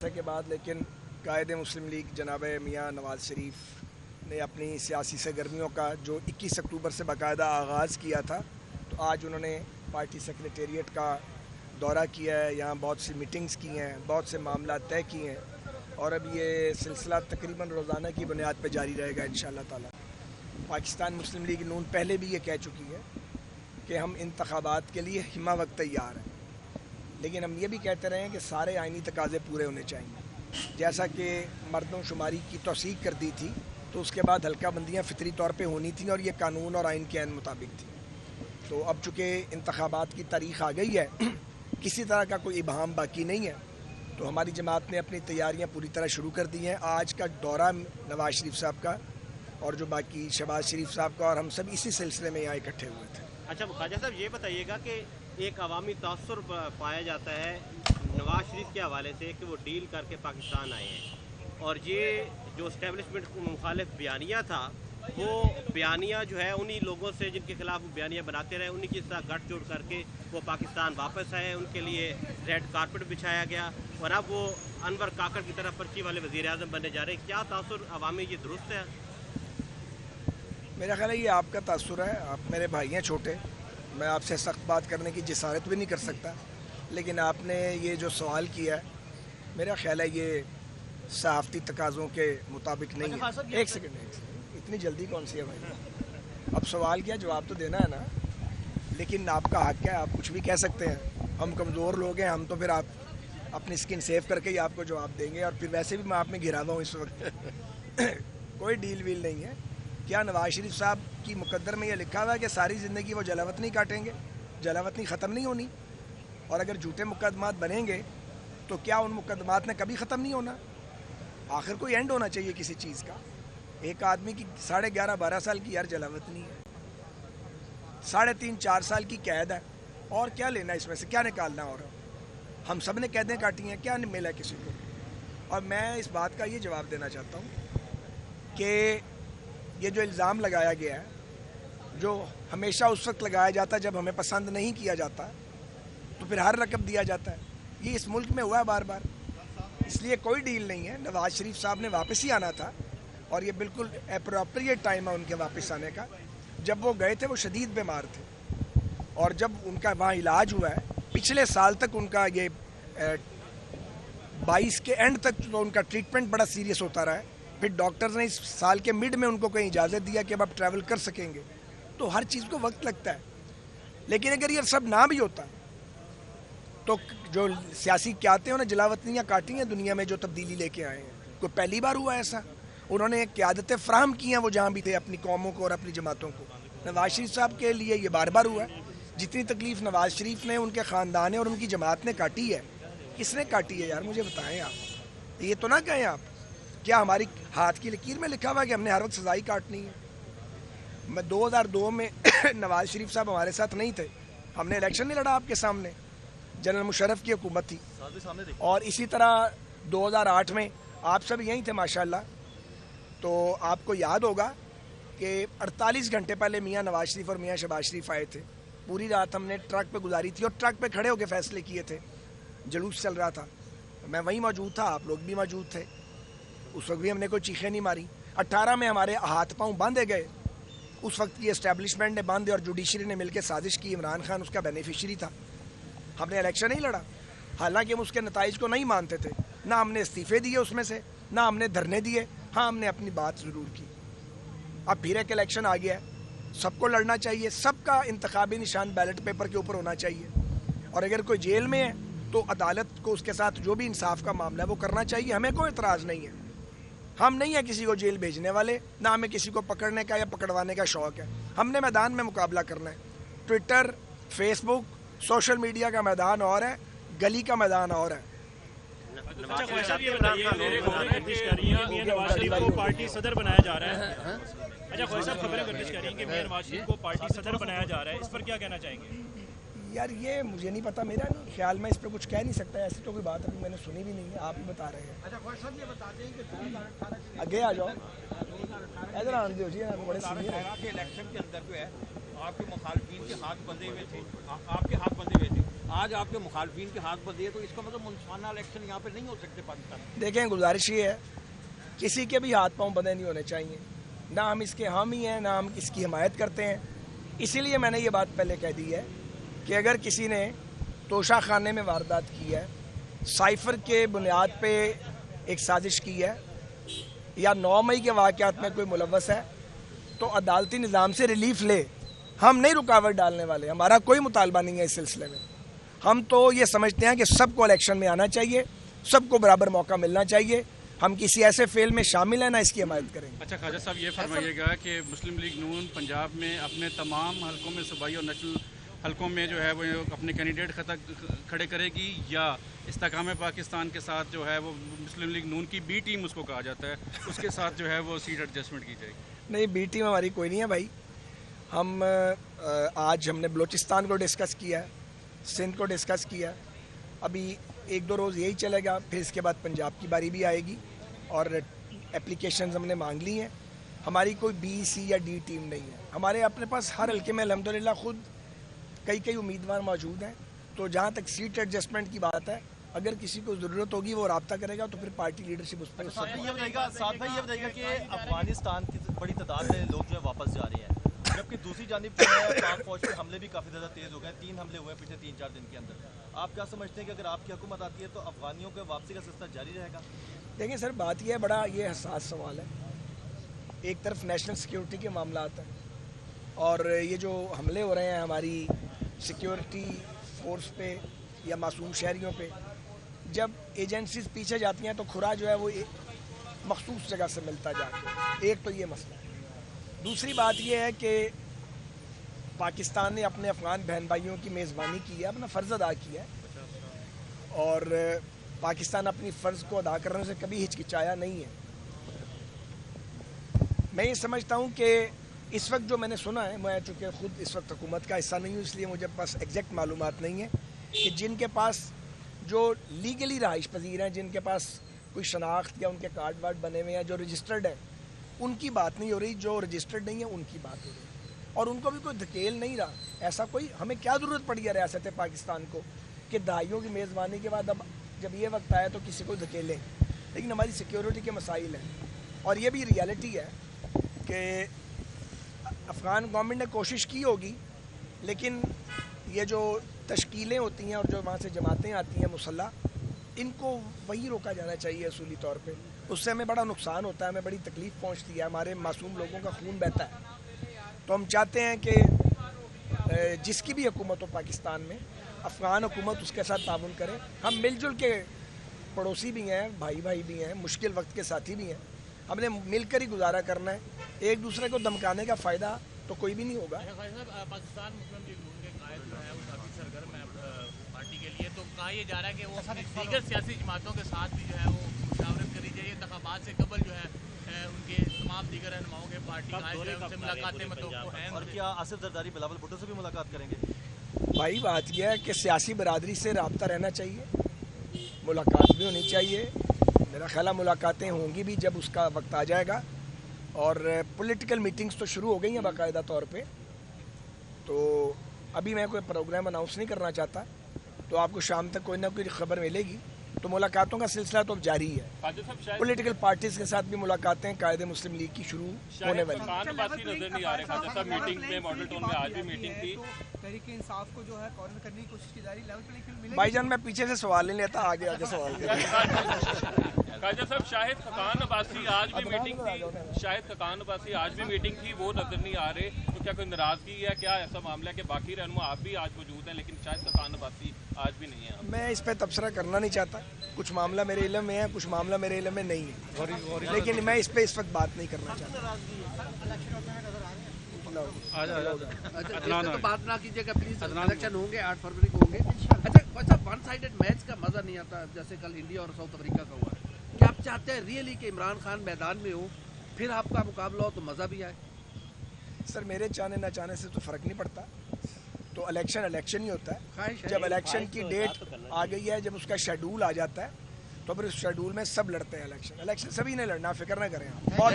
کے بعد لیکن قائد مسلم لیگ جناب میاں نواز شریف نے اپنی سیاسی سرگرمیوں کا جو 21 اکتوبر سے باقاعدہ آغاز کیا تھا، تو آج انہوں نے پارٹی سیکریٹریٹ کا دورہ کیا ہے، یہاں بہت سی میٹنگز کی ہیں، بہت سے معاملات طے کیے ہیں اور اب یہ سلسلہ تقریباً روزانہ کی بنیاد پہ جاری رہے گا انشاءاللہ تعالی۔ پاکستان مسلم لیگ نون پہلے بھی یہ کہہ چکی ہے کہ ہم انتخابات کے لیے ہمہ وقت تیار ہیں، لیکن ہم یہ بھی کہتے رہے ہیں کہ سارے آئینی تقاضے پورے ہونے چاہیے۔ جیسا کہ مردم شماری کی توثیق کر دی تھی تو اس کے بعد حلقہ بندیاں فطری طور پہ ہونی تھیں اور یہ قانون اور آئین کے عین مطابق تھی۔ تو اب چونکہ انتخابات کی تاریخ آ گئی ہے، کسی طرح کا کوئی ابہام باقی نہیں ہے، تو ہماری جماعت نے اپنی تیاریاں پوری طرح شروع کر دی ہیں۔ آج کا دورہ نواز شریف صاحب کا اور جو باقی شہباز شریف صاحب کا، اور ہم سب اسی سلسلے میں یہاں اکٹھے ہوئے تھے۔ اچھا خواجہ صاحب، یہ بتائیے گا کہ ایک عوامی تاثر پایا جاتا ہے نواز شریف کے حوالے سے کہ وہ ڈیل کر کے پاکستان آئے ہیں، اور یہ جو اسٹیبلشمنٹ کو مخالف بیانیہ تھا، وہ بیانیہ جو ہے انہی لوگوں سے جن کے خلاف وہ بیانیہ بناتے رہے، انہی کی طرح گٹھ جوڑ کر کے وہ پاکستان واپس آئے، ان کے لیے ریڈ کارپٹ بچھایا گیا اور اب وہ انور کاکڑ کی طرح پرچی والے وزیر اعظم بننے جا رہے ہیں۔ کیا تاثر عوامی یہ درست ہے؟ میرا خیال ہے یہ آپ کا تاثر ہے، آپ میرے بھائی ہیں چھوٹے، میں آپ سے سخت بات کرنے کی جسارت بھی نہیں کر سکتا، لیکن آپ نے یہ جو سوال کیا ہے میرا خیال ہے یہ صحافتی تقاضوں کے مطابق نہیں ہے۔ ایک سیکنڈ، اتنی جلدی کون سی ہے بھائی؟ اب سوال کیا، جواب تو دینا ہے نا، لیکن آپ کا حق ہے، آپ کچھ بھی کہہ سکتے ہیں۔ ہم کمزور لوگ ہیں، ہم تو پھر آپ اپنی اسکن سیو کر کے ہی آپ کو جواب دیں گے، اور پھر ویسے بھی میں آپ میں گھرا ہوا ہوں اس وقت۔ کوئی ڈیل ویل نہیں ہے۔ کیا نواز شریف صاحب کی مقدر میں یہ لکھا ہوا ہے کہ ساری زندگی وہ جلاوطنی کاٹیں گے؟ جلاوطنی ختم نہیں ہونی، اور اگر جھوٹے مقدمات بنیں گے تو کیا ان مقدمات نے کبھی ختم نہیں ہونا؟ آخر کوئی اینڈ ہونا چاہیے کسی چیز کا۔ ایک آدمی کی 11.5-12 سال کی یار جلاوطنی ہے، 3.5-4 سال کی قید ہے، اور کیا لینا اس میں سے، کیا نکالنا؟ اور ہم سب نے قیدیں کاٹی ہیں، کیا ملا کسی کو؟ اور میں اس بات کا یہ جواب دینا چاہتا ہوں کہ یہ جو الزام لگایا گیا ہے، جو ہمیشہ اس وقت لگایا جاتا ہے جب ہمیں پسند نہیں کیا جاتا، تو پھر ہر رقم دیا جاتا ہے، یہ اس ملک میں ہوا ہے بار بار۔ اس لیے کوئی ڈیل نہیں ہے، نواز شریف صاحب نے واپس ہی آنا تھا، اور یہ بالکل اپروپریٹ ٹائم ہے ان کے واپس آنے کا۔ جب وہ گئے تھے وہ شدید بیمار تھے، اور جب ان کا وہاں علاج ہوا ہے، پچھلے سال تک ان کا یہ 22 کے اینڈ تک تو ان کا ٹریٹمنٹ بڑا سیریس ہوتا رہا ہے، پھر ڈاکٹرز نے اس سال کے مڈ میں ان کو کہیں اجازت دیا کہ اب آپ ٹریول کر سکیں گے۔ تو ہر چیز کو وقت لگتا ہے، لیکن اگر یہ سب نہ بھی ہوتا تو جو سیاسی قیادتیں انہیں جلاوطنیاں کاٹی ہیں دنیا میں، جو تبدیلی لے کے آئے ہیں، کوئی پہلی بار ہوا ایسا؟ انہوں نے قیادتیں فراہم کی ہیں وہ جہاں بھی تھے اپنی قوموں کو اور اپنی جماعتوں کو۔ نواز شریف صاحب کے لیے یہ بار بار ہوا ہے۔ جتنی تکلیف نواز شریف نے، ان کے خاندان اور ان کی جماعت نے کاٹی ہے، کس نے کاٹی ہے یار؟ مجھے بتائیں آپ، یہ تو نہ کہیں آپ کیا ہماری ہاتھ کی لکیر میں لکھا ہوا ہے کہ ہم نے ہر وقت سزائی کاٹنی ہے؟ میں 2002 میں نواز شریف صاحب ہمارے ساتھ نہیں تھے، ہم نے الیکشن نہیں لڑا آپ کے سامنے، جنرل مشرف کی حکومت تھی، اور اسی طرح 2008 میں آپ سب یہیں تھے ماشاءاللہ۔ تو آپ کو یاد ہوگا کہ 48 گھنٹے پہلے میاں نواز شریف اور میاں شہباز شریف آئے تھے، پوری رات ہم نے ٹرک پہ گزاری تھی اور ٹرک پہ کھڑے ہو کے فیصلے کیے تھے، جلوس چل رہا تھا، میں وہیں موجود تھا، آپ لوگ بھی موجود تھے، اس وقت بھی ہم نے کوئی چیخیں نہیں ماری۔ 18 میں ہمارے ہاتھ پاؤں باندھے گئے، اس وقت کی اسٹیبلشمنٹ نے باندھے اور جوڈیشری نے مل کے سازش کی، عمران خان اس کا بینیفیشری تھا۔ ہم نے الیکشن نہیں لڑا، حالانکہ ہم اس کے نتائج کو نہیں مانتے تھے، نہ ہم نے استعفے دیے اس میں سے، نہ ہم نے دھرنے دیے، ہاں ہم نے اپنی بات ضرور کی۔ اب پھر ایک الیکشن آ گیا ہے، سب کو لڑنا چاہیے، سب کا انتخابی نشان بیلٹ پیپر کے اوپر ہونا چاہیے، اور اگر کوئی جیل میں ہے تو عدالت کو اس کے ساتھ جو بھی انصاف کا معاملہ ہے وہ کرنا چاہیے، ہمیں کوئی اعتراض نہیں ہے۔ ہم نہیں ہیں کسی کو جیل بھیجنے والے، نہ ہمیں کسی کو پکڑنے کا یا پکڑوانے کا شوق ہے، ہم نے میدان میں مقابلہ کرنا ہے۔ ٹویٹر، فیس بک، سوشل میڈیا کا میدان اور ہے، گلی کا میدان اور ہے۔ نواز شریف کو پارٹی صدر بنایا جا رہا ہے، اچھا خواجہ صاحب خبریں گردش کر رہی ہیں کہ میاں نواز شریف کو پارٹی صدر بنایا جا رہا ہے، اس پر کیا کہنا چاہیں گے؟ یار یہ مجھے نہیں پتا، میرا نہیں خیال، میں اس پہ کچھ کہہ نہیں سکتا، ایسی تو کوئی بات ابھی میں نے سنی بھی نہیں ہے، آپ ہی بتا رہے ہیں۔ اچھا خواجہ صاحب یہ بتاتے ہیں کہ 2018 آگے آ جاؤ، ادھر آن دو جی، بڑے سینئر کے الیکشن کے اندر جو ہے آپ کے مخالفین کے ہاتھ بندھے ہوئے تھے، آپ کے ہاتھ بندھے ہوئے تھے، आज आपके मुखालफिन के हाथ बंधे तो इसका मतलब मुल्ज़ाना इलेक्शन यहाँ पे नहीं हो सकते पाकिस्तान में। देखें, गुजारिश ये है, किसी के भी हाथ पांव बंधे नहीं होने चाहिए। ना हम इसके हामी हैं, ना हम इसकी हिमायत करते हैं। इसीलिए मैंने ये बात पहले कह दी है कि अगर किसी ने तोशा खाने में वारदात की है, साइफर के बुनियाद पे एक साजिश की है, या 9 मई के वाक़यात में कोई मुलव्वस है, तो अदालती निज़ाम से रिलीफ ले। हम नहीं रुकावट डालने वाले, हमारा कोई मुतालबा नहीं है इस सिलसिले में। हम तो ये समझते हैं कि सबको इलेक्शन में आना चाहिए, सबको बराबर मौका मिलना चाहिए। हम किसी ऐसे फेल में शामिल हैं ना इसकी हिमायत करेंगे। अच्छा ख्वाजा साहब, ये फरमाइएगा कि मुस्लिम लीग नून पंजाब में अपने तमाम हलकों में, सूबाई और नेशनल हलकों में जो है वो अपने कैंडिडेट खड़े करेगी, या इस्तेकाम पाकिस्तान के साथ जो है वो मुस्लिम लीग नून की बी टीम उसको कहा जाता है, उसके साथ जो है वो सीट एडजस्टमेंट की जाएगी? नहीं, बी टीम हमारी कोई नहीं है भाई। हम आज हमने बलूचिस्तान को डिस्कस किया है, सिंध को डिस्कस किया, अभी 1-2 रोज़ यही चलेगा, फिर इसके बाद पंजाब की बारी भी आएगी और एप्लीकेशंस हमने मांग ली हैं। हमारी कोई बी, सी या डी टीम नहीं है। हमारे अपने पास हर हल्के में अल्हम्दुलिल्लाह खुद कई उम्मीदवार मौजूद हैं। तो जहाँ तक सीट एडजस्टमेंट की बात है, अगर किसी को ज़रूरत होगी वो राब्ता करेगा, तो फिर पार्टी लीडरशिप उस पर। साथ भाई ये बताइएगा कि अफगानिस्तान की बड़ी तादाद में लोग जो है वापस जा रहे हैं, जबकि दूसरी जानिब जो है पाक फौज के हमले भी काफ़ी ज़्यादा तेज़ हो गए। 3 हमले हुए पिछले 3-4 दिन के अंदर। आप क्या समझते हैं कि अगर आपकी हुकूमत आती है तो अफगानियों के वापसी का सिलसिला जारी रहेगा? देखिए सर, बात यह है, बड़ा ये हसास सवाल है। एक तरफ नेशनल सिक्योरिटी के मामला आता है, और ये जो हमले हो रहे हैं हमारी सिक्योरिटी फोर्स पे या मासूम शहरियों पे, जब एजेंसीज पीछे जाती हैं तो खुरा जो है वो मखसूस जगह से मिलता जाता है। एक तो ये मसला है। दूसरी बात ये है कि पाकिस्तान ने अपने अफगान बहन भाइयों की मेज़बानी की है, अपना फ़र्ज़ अदा किया है, और पाकिस्तान अपनी फ़र्ज़ को अदा करने से कभी हिचकिचाया नहीं है। मैं ये समझता हूँ कि इस वक्त जो मैंने सुना है, मैं चूँकि ख़ुद इस वक्त हुकूमत का हिस्सा नहीं हूँ, इसलिए मुझे पास एग्जैक्ट मालूमात नहीं है कि जिनके पास जो लीगली रहाइश पजीर हैं, जिनके पास कोई शनाख्त या उनके कार्ड वार्ड बने हुए हैं, जो रजिस्टर्ड है, उनकी बात नहीं हो रही। जो रजिस्टर्ड नहीं है उनकी बात हो रही है, और उनको भी कोई धकेल नहीं रहा। ऐसा कोई, हमें क्या ज़रूरत पड़ी है रियासत पाकिस्तान को कि दहाइयों की मेज़बानी के बाद अब जब ये वक्त आया तो किसी को धकेलें। लेकिन हमारी सिक्योरिटी के मसाइल हैं, और ये भी रियलिटी है कि अफ़गान गवर्नमेंट ने कोशिश की होगी, लेकिन ये जो तश्कीलें होती हैं और जो वहाँ से जमातें आती हैं मुसल्ला, इनको वही रोका जाना चाहिए असूली तौर पे। उससे हमें बड़ा नुकसान होता है, हमें बड़ी तकलीफ़ पहुँचती है, हमारे मासूम लोगों का खून बहता है। तो हम चाहते हैं कि जिसकी भी हुकूमत हो पाकिस्तान में, अफ़गान हुकूमत उसके साथ ताउन करे। हम मिलजुल के पड़ोसी भी हैं, भाई भी हैं, मुश्किल वक्त के साथी भी हैं। हमने मिलकर ही गुजारा करना है। एक दूसरे को धमकाने का फ़ायदा तो कोई भी नहीं होगा। पाकिस्तान मुस्लिम लीग नून के कायद जो है वो काफ़ी सरगर्म है पार्टी के लिए, तो कहा यह जा रहा है कि वो दीगर सियासी जमातों के साथ भी जो है वो मुशावरत करी जाए। इंतखाबात से कबल जो है उनके तमाम दीगर रहनुमाओं के पार्टी उनसे मुलाकातें मतवक्को हैं। और क्या आसिफ जरदारी बिलावल भुट्टो से भी मुलाकात करेंगे? भाई बात यह है कि सियासी बरादरी से रब्ता रहना चाहिए, मुलाकात भी होनी चाहिए। मेरा ख्याल मुलाकातें होंगी भी जब उसका वक्त आ जाएगा, और पॉलिटिकल मीटिंग्स तो शुरू हो गई हैं बाकायदा तौर पे। तो अभी मैं कोई प्रोग्राम अनाउंस नहीं करना चाहता, तो आपको शाम तक कोई ना कोई खबर मिलेगी। तो मुलाकातों का सिलसिला तो अब जारी है। पॉलिटिकल पार्टीज के साथ भी मुलाकातें कायदे मुस्लिम लीग की शुरू होने वाली। नजर नहीं आ रहे खाजा साहब, मीटिंग में मॉडल टाउन में आज भी मीटिंग थी। तहरीक इंसाफ को जो है कॉर्नर करने की कोशिश की जा रही है, लेवल प्लेइंग फील्ड मिलेगी? भाईजान मैं पीछे से सवाल नहीं लेता, आगे सवाल खाजा साहब, शाहिद खकान अब्बासी आज भी मीटिंग थी, शाहिद खकान अब्बासी आज भी मीटिंग थी, वो नजर नहीं आ रहे। तो क्या कोई नाराजगी है, क्या ऐसा मामला है कि बाकी रहनुमा आप भी आज मौजूद हैं लेकिन शाहिद खकान अब्बासी आज भी नहीं है? मैं इस पर तबसरा करना नहीं चाहता। कुछ मामला मेरे इल्म में है, कुछ मामला मेरे इल्म में नहीं है, लेकिन मैं इस पर इस वक्त बात नहीं करना चाहता। तो बात ना कीजिएगा प्लीज, इलेक्शन होंगे 8 फरवरी को होंगे। अच्छा, वन साइडेड मैच का मजा नहीं आता जैसे कल इंडिया और साउथ अफ्रीका का हुआ है। क्या आप चाहते हैं रियली कि इमरान खान मैदान में हो, फिर आपका मुकाबला हो तो मजा भी आए? सर मेरे चाहने ना चाहने से तो फर्क नहीं पड़ता। तो इलेक्शन ही होता है। जब इलेक्शन की डेट आ गई है, जब उसका शेड्यूल आ जाता है, तो फिर उस शेड्यूल में सब लड़ते हैं इलेक्शन। सभी ने लड़ना, फिक्र ना करें आप। बहुत